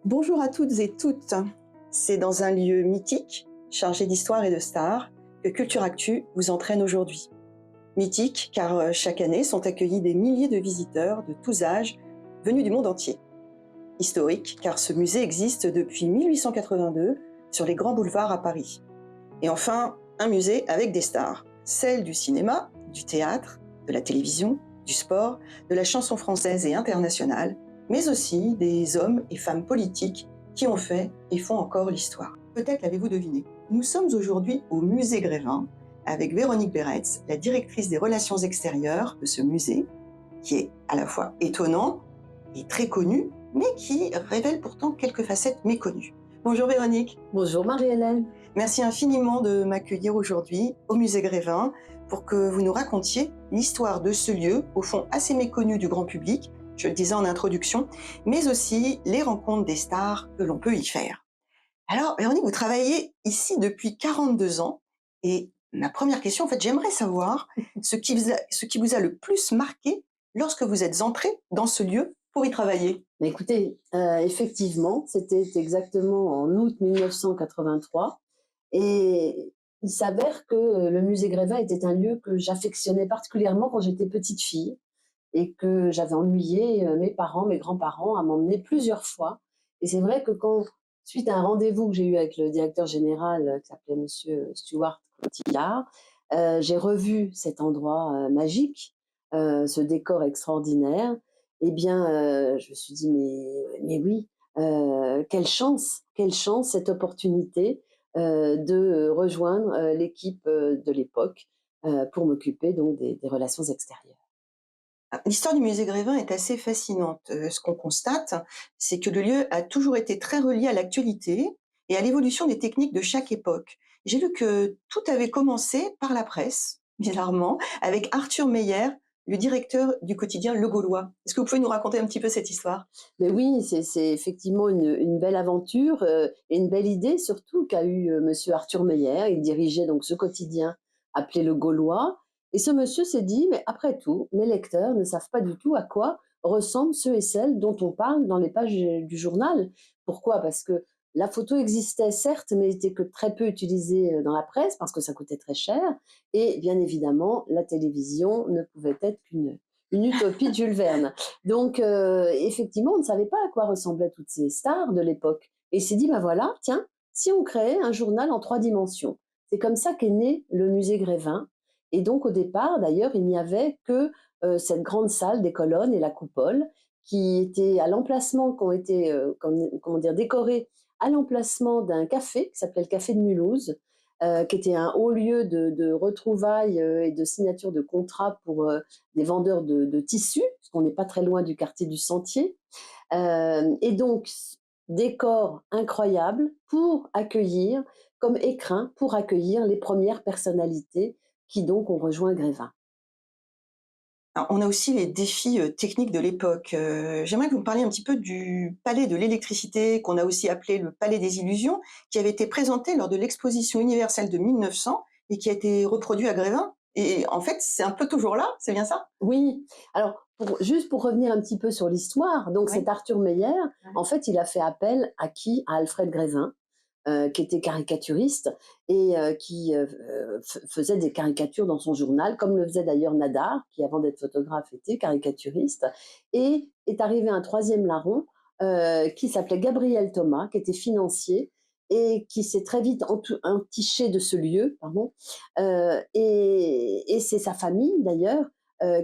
Bonjour à toutes et toutes. C'est dans un lieu mythique, chargé d'histoire et de stars, que Culture Actu vous entraîne aujourd'hui. Mythique car chaque année sont accueillis des milliers de visiteurs de tous âges venus du monde entier. Historique car ce musée existe depuis 1882 sur les grands boulevards à Paris. Et enfin, un musée avec des stars, celles du cinéma, du théâtre, de la télévision, du sport, de la chanson française et internationale, mais aussi des hommes et femmes politiques qui ont fait et font encore l'histoire. Peut-être l'avez-vous deviné, nous sommes aujourd'hui au musée Grévin avec Véronique Béretz, la directrice des relations extérieures de ce musée, qui est à la fois étonnant et très connu, mais qui révèle pourtant quelques facettes méconnues. Bonjour Véronique. Bonjour Marie-Hélène. Merci infiniment de m'accueillir aujourd'hui au musée Grévin pour que vous nous racontiez l'histoire de ce lieu, au fond assez méconnu du grand public, je le disais en introduction, mais aussi les rencontres des stars que l'on peut y faire. Alors Véronique, vous travaillez ici depuis 42 ans et ma première question, en fait, j'aimerais savoir ce qui vous a le plus marqué lorsque vous êtes entrée dans ce lieu pour y travailler. Mais écoutez, effectivement, c'était exactement en août 1983 et il s'avère que le musée Grévin était un lieu que j'affectionnais particulièrement quand j'étais petite fille et que j'avais ennuyé mes parents, mes grands-parents à m'emmener plusieurs fois. Et c'est vrai que suite à un rendez-vous que j'ai eu avec le directeur général qui s'appelait Monsieur Stuart Cotillard, j'ai revu cet endroit magique, ce décor extraordinaire. Eh bien, je me suis dit: «Mais oui, quelle chance, cette opportunité, de rejoindre, l'équipe, de l'époque, pour m'occuper donc des relations extérieures». L'histoire du musée Grévin est assez fascinante. Ce qu'on constate, c'est que le lieu a toujours été très relié à l'actualité et à l'évolution des techniques de chaque époque. J'ai lu que tout avait commencé par la presse, bizarrement, avec Arthur Meyer, le directeur du quotidien Le Gaulois. Est-ce que vous pouvez nous raconter un petit peu cette histoire? Mais oui, c'est effectivement une belle aventure, et une belle idée surtout qu'a eu, monsieur Arthur Meyer. Il dirigeait donc ce quotidien appelé Le Gaulois et ce monsieur s'est dit: «Mais après tout, mes lecteurs ne savent pas du tout à quoi ressemblent ceux et celles dont on parle dans les pages, du journal». Pourquoi? Parce que la photo existait certes, mais était que très peu utilisée, dans la presse parce que ça coûtait très cher et bien évidemment la télévision ne pouvait être qu'une utopie de Jules Verne. Donc effectivement, on ne savait pas à quoi ressemblaient toutes ces stars de l'époque et il s'est dit: «Bah, voilà, tiens, si on créait un journal en 3 dimensions». C'est comme ça qu'est né le musée Grévin et donc au départ, d'ailleurs, il n'y avait que, cette grande salle des colonnes et la coupole qui était à l'emplacement qui ont été, comment dire? Décorées à l'emplacement d'un café qui s'appelait le café de Mulhouse, qui était un haut lieu de retrouvailles, et de signature de contrats pour, des vendeurs de tissus, parce qu'on n'est pas très loin du quartier du Sentier. Et donc, décor incroyable pour accueillir, comme écrin, pour accueillir les premières personnalités qui donc ont rejoint Grévin. Alors, on a aussi les défis techniques de l'époque. J'aimerais que vous me parliez un petit peu du palais de l'électricité, qu'on a aussi appelé le palais des illusions, qui avait été présenté lors de l'exposition universelle de 1900 et qui a été reproduit à Grévin. Et en fait, c'est un peu toujours là, c'est bien ça? Oui, alors juste pour revenir un petit peu sur l'histoire, donc Oui. cet Arthur Meyer, Ouais. en fait, il a fait appel à qui? À Alfred Grévin, qui était caricaturiste et qui, faisait des caricatures dans son journal, comme le faisait d'ailleurs Nadar, qui avant d'être photographe était caricaturiste et est arrivé un troisième larron, qui s'appelait Gabriel Thomas, qui était financier et qui s'est très vite entiché de ce lieu, pardon, et c'est sa famille d'ailleurs,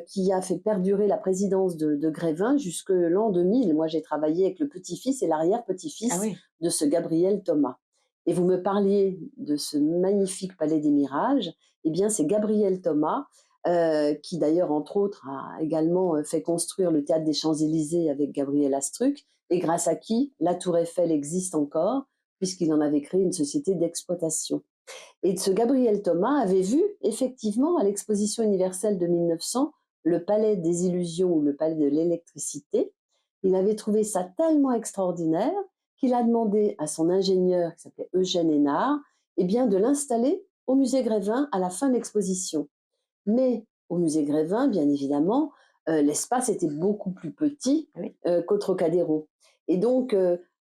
qui a fait perdurer la présidence de Grévin jusque l'an 2000. Moi, j'ai travaillé avec le petit-fils et Ah l'arrière-petit-fils oui. de ce Gabriel Thomas. Et vous me parliez de ce magnifique Palais des Mirages. Eh bien, c'est Gabriel Thomas, qui d'ailleurs, entre autres, a également fait construire le Théâtre des Champs-Élysées avec Gabriel Astruc, et grâce à qui la Tour Eiffel existe encore, puisqu'il en avait créé une société d'exploitation. Et ce Gabriel Thomas avait vu effectivement à l'exposition universelle de 1900 le palais des illusions ou le palais de l'électricité. Il avait trouvé ça tellement extraordinaire qu'il a demandé à son ingénieur qui s'appelait Eugène Hénard, eh bien, de l'installer au musée Grévin à la fin de l'exposition. Mais au musée Grévin, bien évidemment, l'espace était beaucoup plus petit Oui. qu'au Trocadéro. Et donc,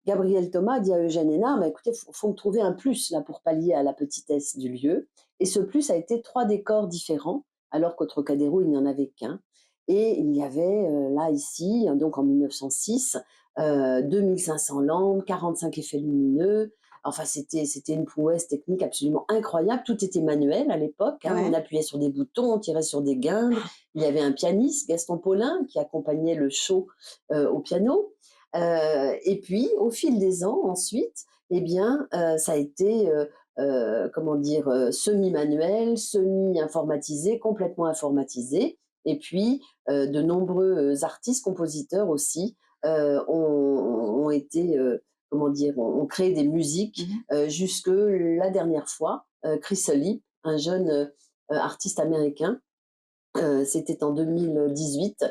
Gabriel Thomas dit à Eugène Hénard: «Bah, écoutez, faut me trouver un plus là pour pallier à la petitesse du lieu», et ce plus a été 3 décors différents, alors qu'au Trocadéro, il n'y en avait qu'un, et il y avait, là, ici, donc en 1906, 2 500 lampes, 45 effets lumineux. Enfin, c'était une prouesse technique absolument incroyable. Tout était manuel à l'époque, hein. On Ouais. appuyait sur des boutons, on tirait sur des guimbes. Il y avait un pianiste, Gaston Paulin, qui accompagnait le show, au piano. Et puis, au fil des ans, ensuite, eh bien, ça a été, comment dire, semi-manuel, semi-informatisé, complètement informatisé. Et puis, de nombreux artistes, compositeurs aussi, ont été, comment dire, ont créé des musiques, Mmh. jusque la dernière fois. Chris Lipp, un jeune artiste américain, c'était en 2018,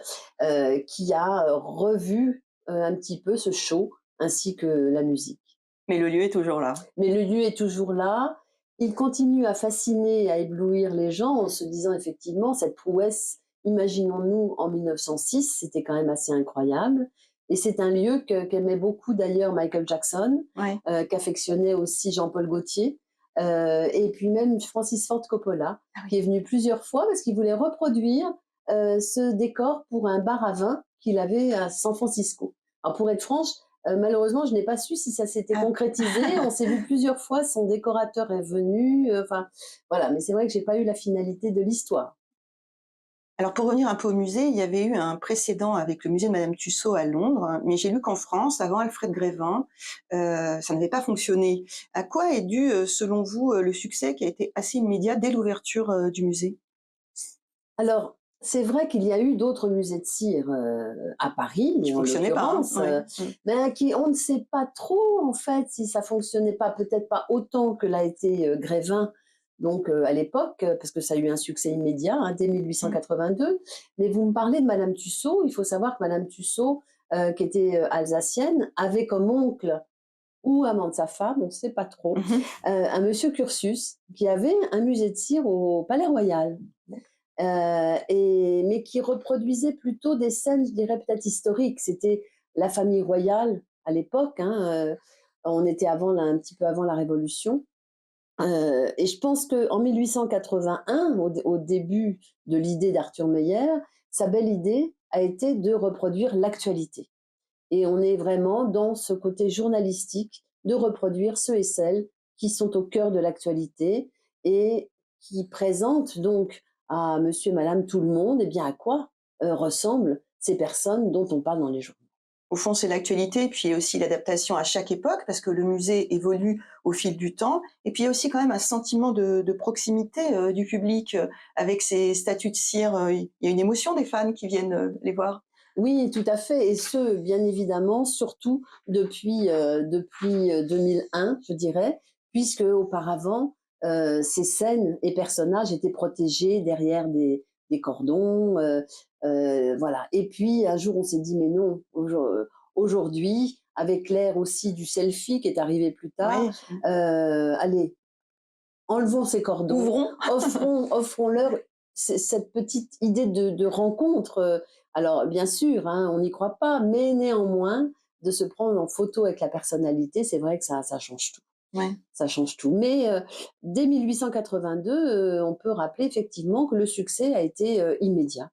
qui a revu un petit peu ce show ainsi que la musique. Mais le lieu est toujours là. Mais le lieu est toujours là. Il continue à fasciner, à éblouir les gens en se disant effectivement cette prouesse, imaginons-nous en 1906, c'était quand même assez incroyable. Et c'est un lieu qu'aimait beaucoup d'ailleurs Michael Jackson, Ouais. qu'affectionnait aussi Jean-Paul Gaultier, et puis même Francis Ford Coppola, Ah oui. qui est venu plusieurs fois parce qu'il voulait reproduire ce décor pour un bar à vin qu'il avait à San Francisco. Alors pour être franche, malheureusement, je n'ai pas su si ça s'était Ah. concrétisé. On s'est vu plusieurs fois, son décorateur est venu, enfin, voilà. Mais c'est vrai que j'ai pas eu la finalité de l'histoire. Alors pour revenir un peu au musée, il y avait eu un précédent avec le musée de Madame Tussaud à Londres, mais j'ai lu qu'en France, avant Alfred Grévin, ça n'avait pas fonctionné. À quoi est dû, selon vous, le succès qui a été assez immédiat dès l'ouverture, du musée? Alors, c'est vrai qu'il y a eu d'autres musées de cire, à Qui Paris, en fonctionnait pas, hein? l'occurrence, Ouais. Mmh. ben, qui on ne sait pas trop, en fait, si ça fonctionnait pas, peut-être pas autant que l'a été, Grévin, donc à l'époque, parce que ça a eu un succès immédiat, hein, dès Mmh. 1882. Mais vous me parlez de Madame Tussaud, il faut savoir que Madame Tussaud, qui était, alsacienne, avait comme oncle ou amant de sa femme, on ne sait pas trop, Mmh mh. un monsieur Curtius, qui avait un musée de cire au Palais Royal. Mais qui reproduisait plutôt des scènes, je dirais peut-être historiques. C'était la famille royale à l'époque, hein, on était un petit peu avant la Révolution. Et je pense qu'en 1881, au début de l'idée d'Arthur Meyer, sa belle idée a été de reproduire l'actualité. Et on est vraiment dans ce côté journalistique de reproduire ceux et celles qui sont au cœur de l'actualité et qui présentent donc à monsieur et madame tout le monde, eh bien, à quoi ressemblent ces personnes dont on parle dans les journaux. Au fond, c'est l'actualité, puis il y a aussi l'adaptation à chaque époque, parce que le musée évolue au fil du temps. Et puis il y a aussi quand même un sentiment de proximité, du public, avec ces statues de cire, il y a une émotion des fans qui viennent, les voir. Oui, tout à fait, et ce, bien évidemment, surtout depuis 2001, je dirais, puisque auparavant, ces scènes et personnages étaient protégés derrière des cordons, voilà. Et puis un jour, on s'est dit: «Mais non, aujourd'hui, avec l'ère aussi du selfie qui est arrivé plus tard, Ouais. Mmh. allez, enlevons ces cordons, Ouvrons. offrons-leur cette petite idée de rencontre. Alors, bien sûr, hein, on n'y croit pas, mais néanmoins, de se prendre en photo avec la personnalité, c'est vrai que ça change tout. Ouais. Ça change tout. Mais dès 1882, on peut rappeler effectivement que le succès a été immédiat.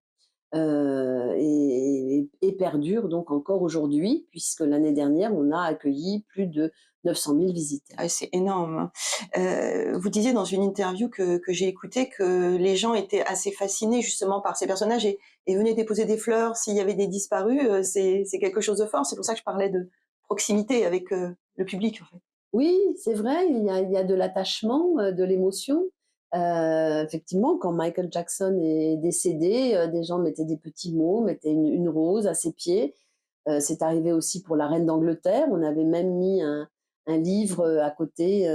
Et perdure donc encore aujourd'hui, puisque l'année dernière, on a accueilli plus de 900 000 visiteurs. Ah, c'est énorme, hein. Vous disiez dans une interview que j'ai écoutée que les gens étaient assez fascinés justement par ces personnages et venaient déposer des fleurs s'il y avait des disparus, c'est quelque chose de fort. C'est pour ça que je parlais de proximité avec, le public, en fait. Oui, c'est vrai, il y a de l'attachement, de l'émotion. Effectivement, quand Michael Jackson est décédé, des gens mettaient des petits mots, mettaient une rose à ses pieds. C'est arrivé aussi pour la reine d'Angleterre. On avait même mis un livre, à côté,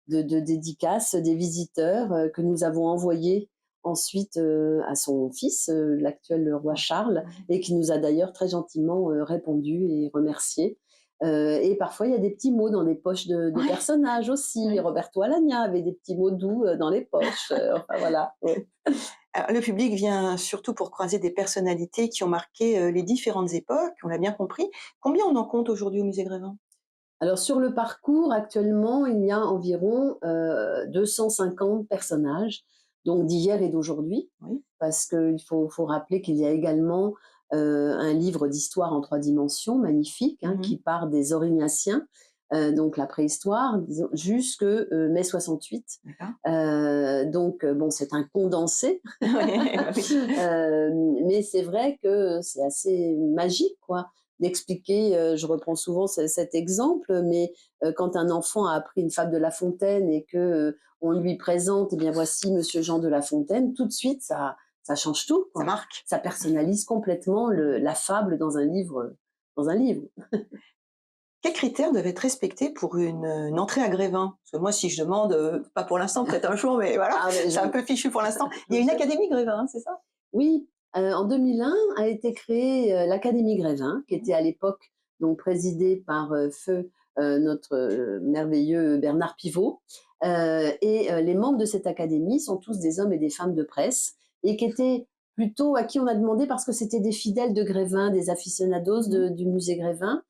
de dédicaces des visiteurs, que nous avons envoyé ensuite, à son fils, l'actuel roi Charles, et qui nous a d'ailleurs très gentiment, répondu et remercié. Et parfois, il y a des petits mots dans les poches de Ouais, personnages aussi. ouais. Roberto Alagna avait des petits mots doux, dans les poches, enfin voilà, ouais. Alors le public vient surtout pour croiser des personnalités qui ont marqué, les différentes époques, on l'a bien compris. Combien on en compte aujourd'hui au musée Grévin? Alors sur le parcours, actuellement, il y a environ 250 personnages, donc d'hier et d'aujourd'hui, Oui. parce qu'il faut rappeler qu'il y a également un livre d'histoire en 3 dimensions magnifique, hein, Mmh. qui part des Aurignaciens, donc la préhistoire, disons, jusque mai 68. D'accord. Donc bon, c'est un condensé, Oui, bah oui. mais c'est vrai que c'est assez magique, quoi, d'expliquer, je reprends souvent cet exemple, mais quand un enfant a appris une fable de La Fontaine et que, on lui présente: «Eh bien, voici Monsieur Jean de La Fontaine», tout de suite, ça change tout, Ça quoi. marque. Ça personnalise complètement la fable dans un livre, dans un livre. Quels critères doivent être respectés pour une entrée à Grévin? Parce que moi, si je demande, pas pour l'instant, peut-être un jour, mais voilà, Ah, mais c'est un peu fichu pour l'instant. Il y a une académie Grévin, hein, c'est ça? oui, en 2001 a été créée, l'Académie Grévin, qui était à l'époque donc présidée par, feu, notre, merveilleux Bernard Pivot. Les membres de cette académie sont tous des hommes et des femmes de presse et qui étaient plutôt à qui on a demandé parce que c'était des fidèles de Grévin, des aficionados Mmh. du musée Grévin.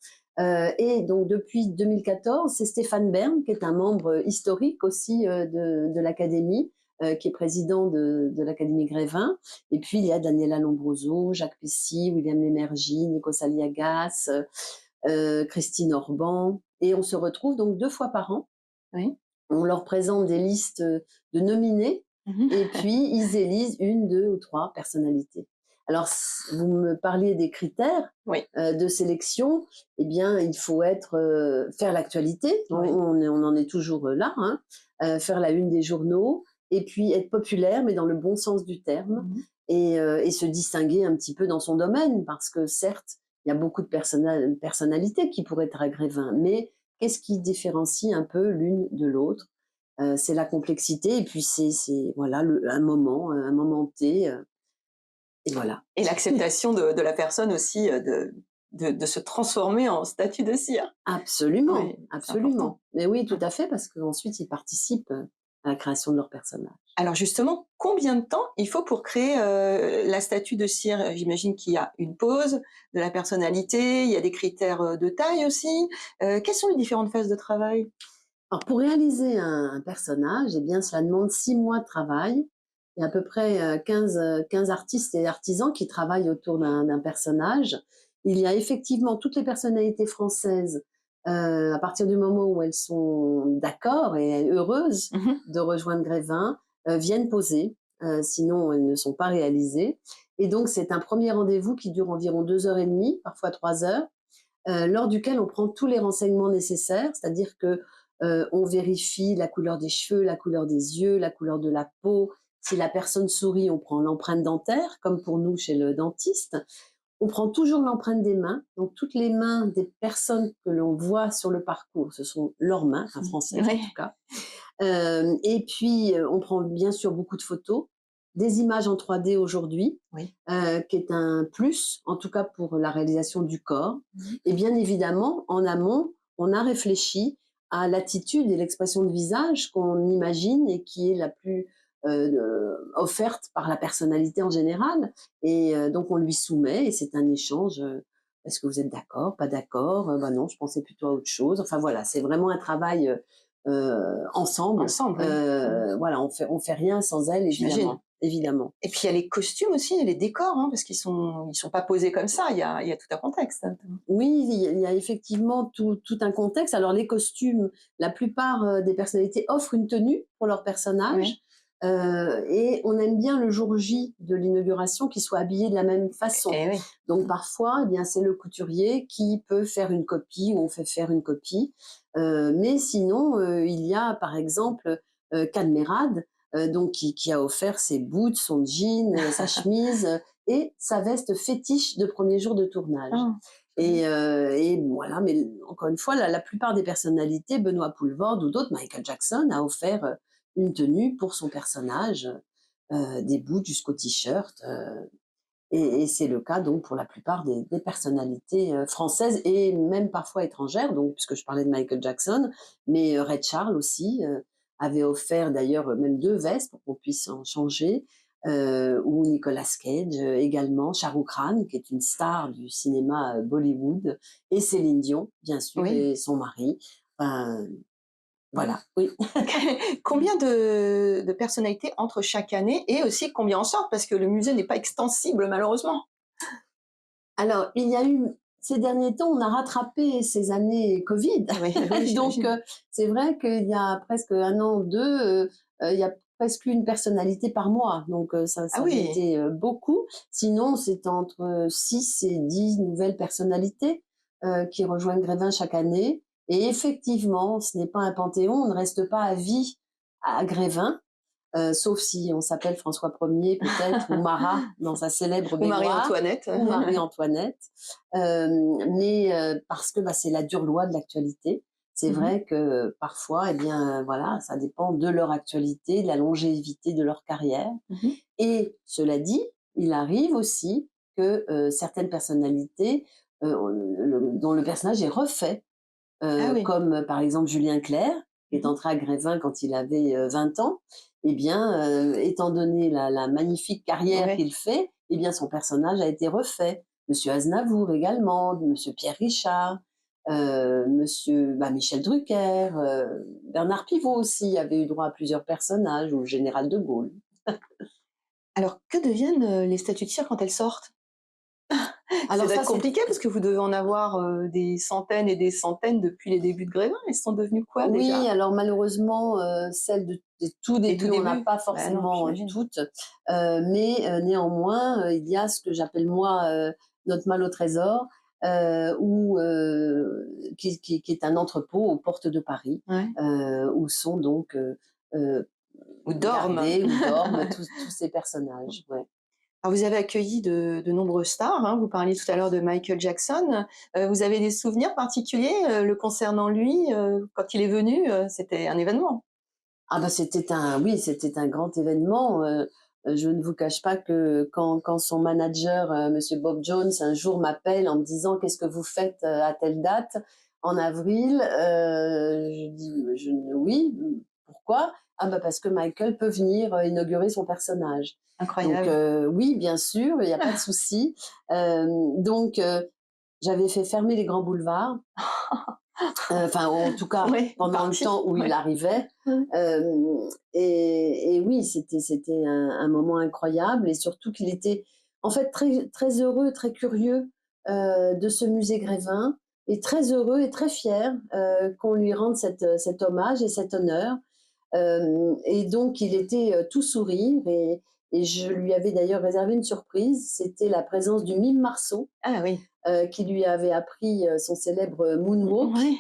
Et donc depuis 2014, c'est Stéphane Bern qui est un membre historique aussi, de l'académie, qui est président de l'Académie Grévin. Et puis, il y a Daniela Lombroso, Jacques Pessy, William Lémergie, Nikos Aliagas, Christine Orban. Et on se retrouve donc 2 fois par an. Oui. On leur présente des listes de nominés Mmh. et puis ils élisent une, 2 ou 3 personnalités. Alors, vous me parliez des critères Oui, de sélection. Eh bien, il faut être, faire l'actualité. oui. On en est toujours là, hein. Faire la une des journaux et puis être populaire, mais dans le bon sens du terme Mmh. et se distinguer un petit peu dans son domaine. Parce que certes, il y a beaucoup de personnalités qui pourraient être à Grévin, mais qu'est-ce qui différencie un peu l'une de l'autre? C'est la complexité et puis c'est voilà un moment T, et voilà. Et l'acceptation de la personne aussi, de se transformer en statue de cire. Absolument, Oui, c'est important. absolument. Mais oui, tout Mmh. à fait, parce qu'ensuite ils participent, à la création de leur personnage. Alors justement, combien de temps il faut pour créer, la statue de cire? J'imagine qu'il y a une pose, de la personnalité, il y a des critères, de taille aussi. Quelles sont les différentes phases de travail? Alors pour réaliser un personnage, eh bien cela demande 6 mois de travail. Il y a à peu près, 15 artistes et artisans qui travaillent autour d'un personnage. Il y a effectivement toutes les personnalités françaises, à partir du moment où elles sont d'accord et heureuses Mmh mh. de rejoindre Grévin, viennent poser, sinon elles ne sont pas réalisées. Et donc c'est un premier rendez-vous qui dure environ 2 heures et demie, parfois 3 heures, lors duquel on prend tous les renseignements nécessaires, c'est-à-dire que on vérifie la couleur des cheveux, la couleur des yeux, la couleur de la peau. Si la personne sourit, on prend l'empreinte dentaire, comme pour nous chez le dentiste. On prend toujours l'empreinte des mains, donc toutes les mains des personnes que l'on voit sur le parcours, ce sont leurs mains, enfin Mmh. françaises en Ouais. tout cas. Et puis, on prend bien sûr beaucoup de photos, des images en 3D aujourd'hui, Oui. qui est un plus, en tout cas pour la réalisation du corps. Mmh. Et bien évidemment, en amont, on a réfléchi à l'attitude et l'expression de visage qu'on imagine et qui est la plus offerte par la personnalité en général. Et donc on lui soumet et c'est un échange. Est-ce que vous êtes d'accord, pas d'accord? Bah non, je pensais plutôt à autre chose. Enfin voilà, c'est vraiment un travail ensemble. Ensemble, oui. Mmh. Voilà, on fait rien sans elle, J'imagine. évidemment, évidemment. Et puis il y a les costumes aussi et les décors, hein, parce qu'ils sont pas posés comme ça, il y a tout un contexte. Oui, il y a effectivement tout un contexte. Alors les costumes, la plupart, des personnalités offrent une tenue pour leur personnage, Oui. et on aime bien le jour J de l'inauguration qu'ils soient habillés de la même façon. Eh oui. Donc parfois, eh bien, c'est le couturier qui peut faire une copie ou on fait faire une copie. Mais sinon, il y a par exemple, Cadmerade, donc qui a offert ses boots, son jean, sa chemise, et sa veste fétiche de premier jour de tournage. Ah. Et voilà, mais encore une fois, la plupart des personnalités, Benoît Poelvoorde ou d'autres, Michael Jackson a offert, une tenue pour son personnage, des boots jusqu'au t-shirt, et c'est le cas donc pour la plupart des personnalités, françaises et même parfois étrangères, donc puisque je parlais de Michael Jackson, mais Ray Charles aussi, avait offert d'ailleurs, même 2 vestes pour qu'on puisse en changer. ou Nicolas Cage également, Shah Rukh Khan, qui est une star du cinéma Bollywood, et Céline Dion, bien sûr, Oui. et son mari. Enfin, voilà, oui. Combien de personnalités entrent chaque année et aussi combien en sortent? Parce que le musée n'est pas extensible malheureusement. Alors, il y a eu ces derniers temps, on a rattrapé ces années Covid. Oui, oui, Donc, j'imagine. c'est vrai qu'il y a presque un an ou 2, il y a presque une personnalité par mois. Donc, Ah ça avait oui, été, beaucoup. Sinon, c'est entre 6 et 10 nouvelles personnalités, qui rejoignent Grévin chaque année. Et effectivement, ce n'est pas un panthéon, on ne reste pas à vie à Grévin. Sauf si on s'appelle François Ier peut-être, ou Marat dans sa célèbre ou baignoire, Marie-Antoinette. ou Marie-Antoinette. Mais parce que c'est la dure loi de l'actualité. C'est Mmh. vrai que parfois, eh bien, voilà, ça dépend de leur actualité, de la longévité de leur carrière. Mmh. Et cela dit, il arrive aussi que certaines personnalités dont le personnage est refait, Ah oui. comme par exemple Julien Clerc, qui est Mmh. entré à Grévin quand il avait 20 ans. Eh bien, étant donné la magnifique carrière Ouais. qu'il fait, eh bien, son personnage a été refait. Monsieur Aznavour également, Monsieur Pierre Richard, Monsieur Michel Drucker, Bernard Pivot aussi avait eu droit à plusieurs personnages, ou le général de Gaulle. Alors que deviennent, les statues de cire quand elles sortent? Ça Alors doit ça, être c'est compliqué parce que vous devez en avoir, des centaines et des centaines depuis les débuts de Grévin. Elles sont devenues quoi oui, déjà? alors malheureusement, celles des tout Les tout débuts, on n'a débuts? pas Bah non, forcément j'imagine. toutes, mais néanmoins, il y a ce que j'appelle moi, notre malle au trésor, où, qui est un entrepôt aux portes de Paris, Ouais. où sont donc, heu, Ou dorment. gardés ou dorment tous ces personnages, ouais. Alors vous avez accueilli de nombreuses stars, hein. Vous parliez tout à l'heure de Michael Jackson. Vous avez des souvenirs particuliers, le concernant lui, quand il est venu, c'était un événement? Ah c'était un grand événement. Je ne vous cache pas que quand son manager, monsieur Bob Jones, un jour m'appelle en me disant: «Qu'est-ce que vous faites, à telle date, en avril?» Je dis: «Je ne oui, pourquoi?» «Ah parce que Michael peut venir, inaugurer son personnage». Donc Incroyable. oui, bien sûr, il y a pas de souci. Donc j'avais fait fermer les grands boulevards. Enfin, en tout cas, Oui, une pendant le partie, temps où il ouais. arrivait. Mmh. Et oui, c'était un moment incroyable, et surtout qu'il était en fait très, très heureux, très curieux de ce musée Grévin, et très heureux et très fier qu'on lui rende cet hommage et cet honneur. Et donc, il était tout sourire, et je lui avais d'ailleurs réservé une surprise. C'était la présence du mime Marceau Ah oui. qui lui avait appris son célèbre moonwalk, Ouais,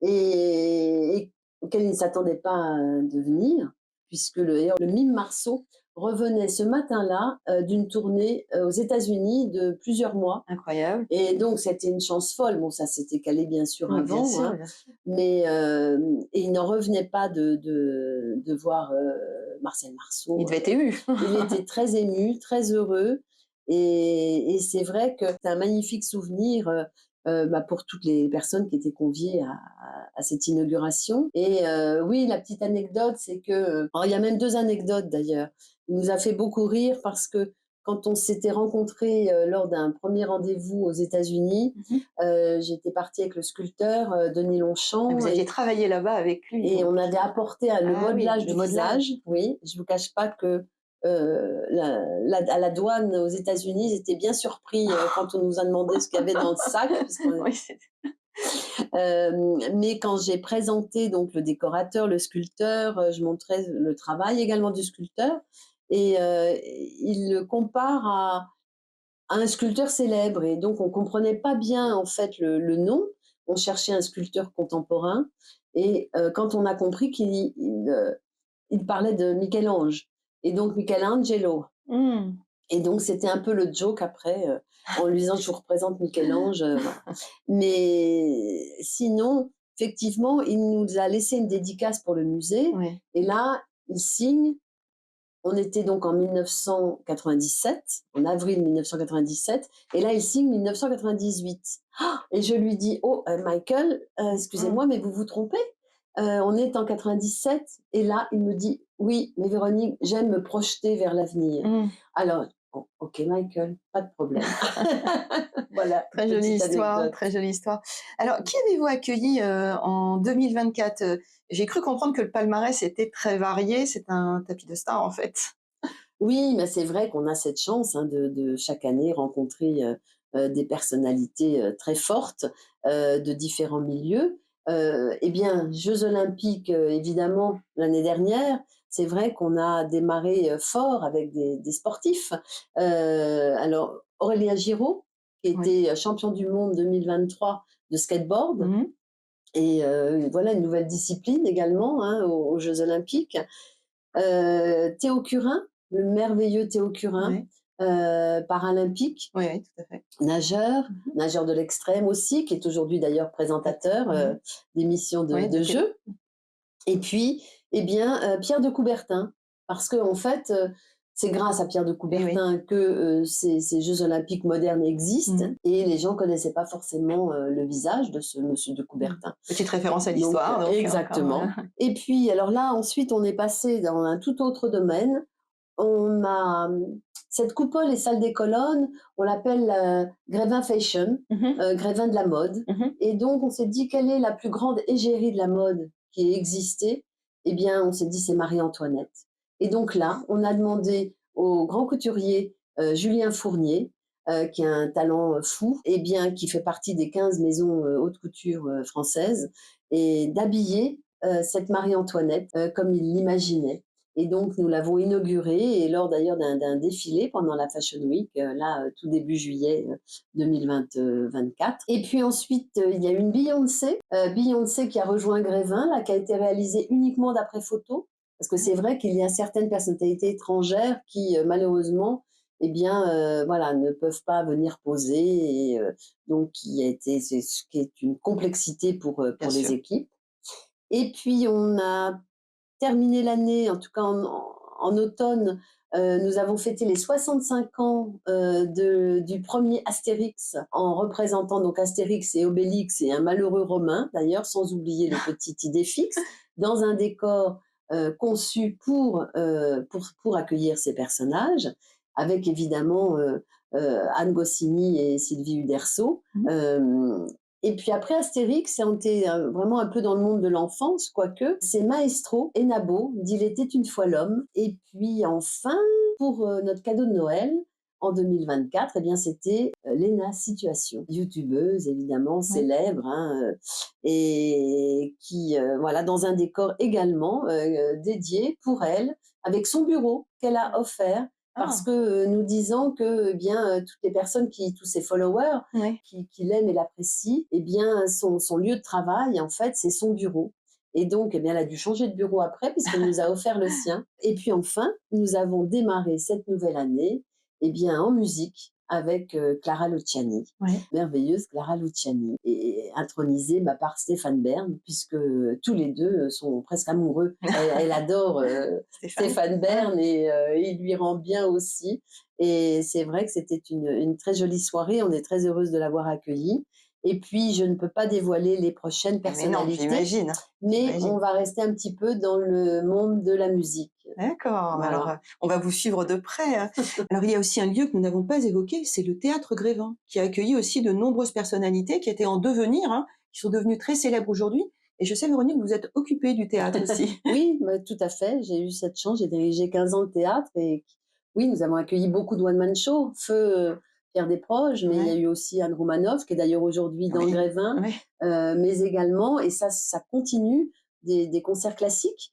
et auquel il ne s'attendait pas de venir, puisque d'ailleurs le mime Marceau revenait ce matin-là d'une tournée aux États-Unis de plusieurs mois. incroyable. Et donc c'était une chance folle. Bon, ça s'était calé bien sûr Oui, bien avant, sûr, hein, bien sûr. mais et il n'en revenait pas de voir Marcel Il Marceau. devait être ému. Il était très ému, très heureux, et c'est vrai que c'est un magnifique souvenir, pour toutes les personnes qui étaient conviées à cette inauguration. Et oui, la petite anecdote, c'est que, alors il y a même 2 anecdotes d'ailleurs. Il nous a fait beaucoup rire parce que quand on s'était rencontrés, lors d'un premier rendez-vous aux États-Unis, Mmh mh. j'étais partie avec le sculpteur, Denis Ah, Longchamp, vous aviez travaillé là-bas avec lui et donc? on avait apporté le Ah oui, modelage le du modelage. visage, oui. Je vous cache pas que, à la douane aux États-Unis, ils étaient bien surpris, quand on nous a demandé ce qu'il y avait dans le sac, puisqu'on Oui, c'est mais quand j'ai présenté donc le décorateur, le sculpteur, je montrais le travail également du sculpteur, et il le compare à un sculpteur célèbre, et donc on comprenait pas bien en fait le nom. On cherchait un sculpteur contemporain, et quand on a compris il parlait de Michel-Ange, et donc Michelangelo, mmh. et donc c'était un peu le joke après, en lui disant: «Je vous représente Michel-Ange», voilà. Mais sinon, effectivement, il nous a laissé une dédicace pour le musée, Ouais. et là, il signe. On était donc en 1997, en avril 1997, et là, il signe 1998. Et je lui dis: «Oh, Michael, Mmh. excusez-moi, mais vous vous trompez, on est en 97». Et là, il me dit: Oui, mais Véronique, j'aime me projeter vers l'avenir. Mmh. Alors, bon, OK Michael, pas de problème. Voilà, Très jolie petite histoire, anecdote. très jolie histoire. Alors, qui avez-vous accueilli, en 2024? J'ai cru comprendre que le palmarès était très varié, c'est un tapis de stars, en fait. Oui, mais c'est vrai qu'on a cette chance, hein, de chaque année rencontrer, des personnalités, très fortes, de différents milieux. Eh bien, Jeux olympiques, évidemment, l'année dernière, c'est vrai qu'on a démarré, fort avec des sportifs. Alors Aurélien Giraud, qui Oui. était, champion du monde 2023 de skateboard Mmh. et voilà une nouvelle discipline également, hein, aux Jeux olympiques. Théo Curin, le merveilleux Théo Curin, Ouais. paralympique, Oui, oui, tout à fait. nageur, Mmh. nageur de l'extrême aussi, qui est aujourd'hui d'ailleurs présentateur, Mmh. d'émissions Oui, de de télé. jeux. Et puis, eh bien, Pierre de Coubertin, parce qu'en fait, c'est grâce à Pierre de Eh oui. Coubertin que, ces jeux olympiques modernes existent Mmh. et les gens connaissaient pas forcément, le visage de ce monsieur de Mmh. Coubertin. Petite référence à Donc l'histoire, donc encore, exactement. Et puis alors là, ensuite, on est passé dans un tout autre domaine. On a, cette coupole et salle des colonnes, on l'appelle, Grévin Fashion, Mmh mh. Grévin de la mode. Mmh. Et donc on s'est dit: «Quelle est la plus grande égérie de la mode qui ait existé?» Eh bien, on s'est dit: «C'est Marie-Antoinette». Et donc là, on a demandé au grand couturier, Julien Fournier, qui a un talent, fou, eh bien, qui fait partie des 15 maisons, haute couture, françaises et d'habiller, cette Marie-Antoinette, comme il l'imaginait. Et donc, nous l'avons inauguré et lors d'ailleurs d'un défilé pendant la Fashion Week, là, tout début juillet 2024. Et puis ensuite, il y a une Beyoncé qui a rejoint Grévin, là, qui a été réalisée uniquement d'après photo. Parce que c'est vrai qu'il y a certaines personnalités étrangères qui, malheureusement, eh bien, voilà, ne peuvent pas venir poser et donc c'est ce qui est une complexité Bien pour les sûr. équipes. Et puis on a terminé l'année, en tout cas en automne, nous avons fêté les 65 ans du premier Astérix, en représentant donc Astérix et Obélix et un malheureux Romain, d'ailleurs, sans oublier les petites idées fixes, dans un décor conçu pour accueillir ces personnages, avec évidemment Anne Goscinny et Sylvie Uderzo. Mmh. Et puis après Astérix, on était vraiment un peu dans le monde de l'enfance, quoique, c'est Maestro et Nabo, d'Il était une fois l'homme. Et puis enfin, pour notre cadeau de Noël, en 2024, eh bien, c'était Léna Situation, youtubeuse évidemment Oui. célèbre, hein, et qui, voilà, dans un décor également dédié pour elle, avec son bureau qu'elle a offert parce Ah! que nous disant que, eh bien, toutes les personnes tous ses followers Oui. qui l'aime et l'apprécie, eh bien, son lieu de travail, en fait, c'est son bureau. Et donc, eh bien, elle a dû changer de bureau après puisqu'elle nous a offert le sien. Et puis enfin, nous avons démarré cette nouvelle année, eh bien, en musique avec Clara Luciani, Oui. merveilleuse Clara Luciani, et intronisée par Stéphane Bern, puisque tous les deux sont presque amoureux. Elle adore Stéphane? Stéphane Ah. Bern et il lui rend bien aussi. Et c'est vrai que c'était une très jolie soirée. On est très heureuse de l'avoir accueillie. Et puis, je ne peux pas dévoiler les prochaines Eh mais non, personnalités, j'imagine, mais on j'imagine. va rester un petit peu dans le monde de la musique. D'accord, bah alors, Voilà. on va vous suivre de près, hein. Alors il y a aussi un lieu que nous n'avons pas évoqué, c'est le théâtre Grévin, qui a accueilli aussi de nombreuses personnalités qui étaient en devenir, hein, qui sont devenues très célèbres aujourd'hui. Et je sais, Véronique, vous vous êtes occupée du théâtre aussi. Oui, bah, tout à fait. J'ai eu cette chance. J'ai dirigé 15 ans de théâtre et oui, nous avons accueilli beaucoup de one-man shows. Feu Pierre Desproges, mais il y a Ouais, eu aussi Anne Romanoff, qui est d'ailleurs aujourd'hui dans oui, Grévin, oui. mais également, et ça continue, des concerts classiques.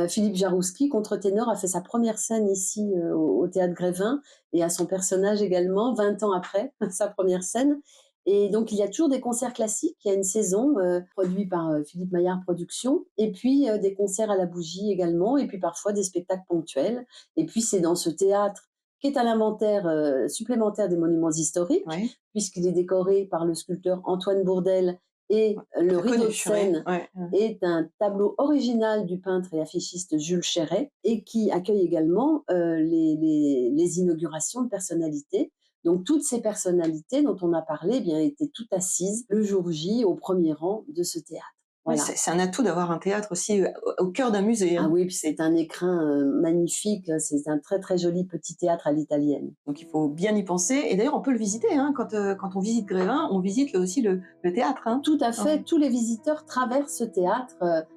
Philippe Jarouski, contre-ténor, a fait sa première scène ici au théâtre Grévin et à son personnage également, 20 ans après sa première scène. Et donc, il y a toujours des concerts classiques. Il y a une saison produite par Philippe Maillard Productions, et puis des concerts à la bougie également, et puis parfois des spectacles ponctuels. Et puis, c'est dans ce théâtre qui est à l'inventaire supplémentaire des monuments historiques, Oui, puisqu'il est décoré par le sculpteur Antoine Bourdelle, et le très rideau connu, de oui, scène ouais, est un tableau original du peintre et affichiste Jules Chéret, et qui accueille également les inaugurations de personnalités. Donc toutes ces personnalités dont on a parlé, eh bien, étaient toutes assises le jour J au premier rang de ce théâtre. Oui, Voilà. c'est un atout d'avoir un théâtre aussi au cœur d'un musée. Ah Hein. oui, puis c'est un écrin magnifique, c'est un très très joli petit théâtre à l'italienne. Donc il faut bien y penser. Et d'ailleurs, on peut le visiter. Hein. Quand on visite Grévin, on visite aussi le théâtre. Hein. Tout à fait, Ouais. tous les visiteurs traversent ce théâtre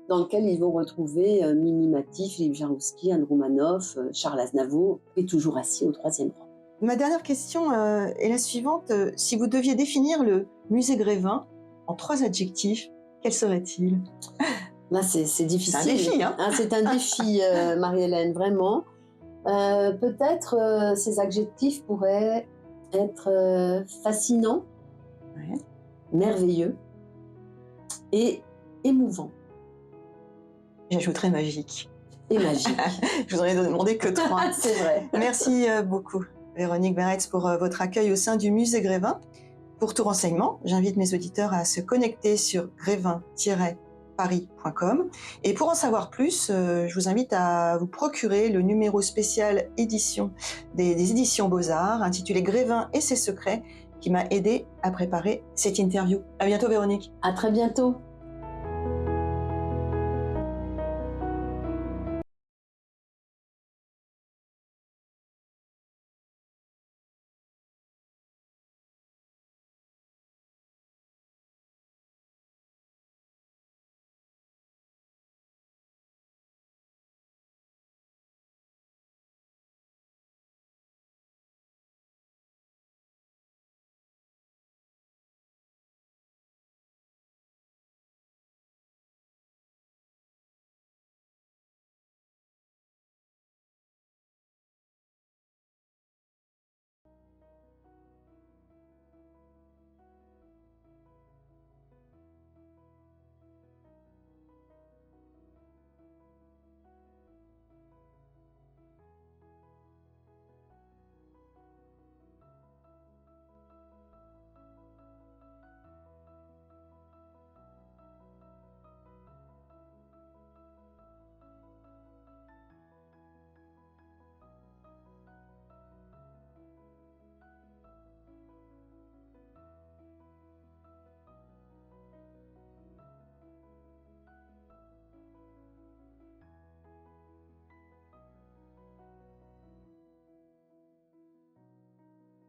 dans lequel ils vont retrouver Mimi Mati, Philippe Jarouski, Anne Roumanoff, Charles Aznavour, et toujours assis au troisième rang. Ma dernière question est la suivante. Si vous deviez définir le musée Grévin en 3 adjectifs, quels seraient-ils? Là, c'est difficile. C'est un défi, hein. C'est un défi, Marie-Hélène, vraiment. Peut-être ces adjectifs pourraient être fascinants, Ouais. merveilleux et émouvants J'ajouterais magique. et magiques. Je vous en ai demandé que 3. C'est vrai. Merci beaucoup, Véronique Beretz, pour votre accueil au sein du musée Grévin. Pour tout renseignement, j'invite mes auditeurs à se connecter sur grévin-paris.com. Et pour en savoir plus, je vous invite à vous procurer le numéro spécial édition des éditions Beaux-Arts, intitulé Grévin et ses secrets, qui m'a aidé à préparer cette interview. À bientôt, Véronique. À très bientôt.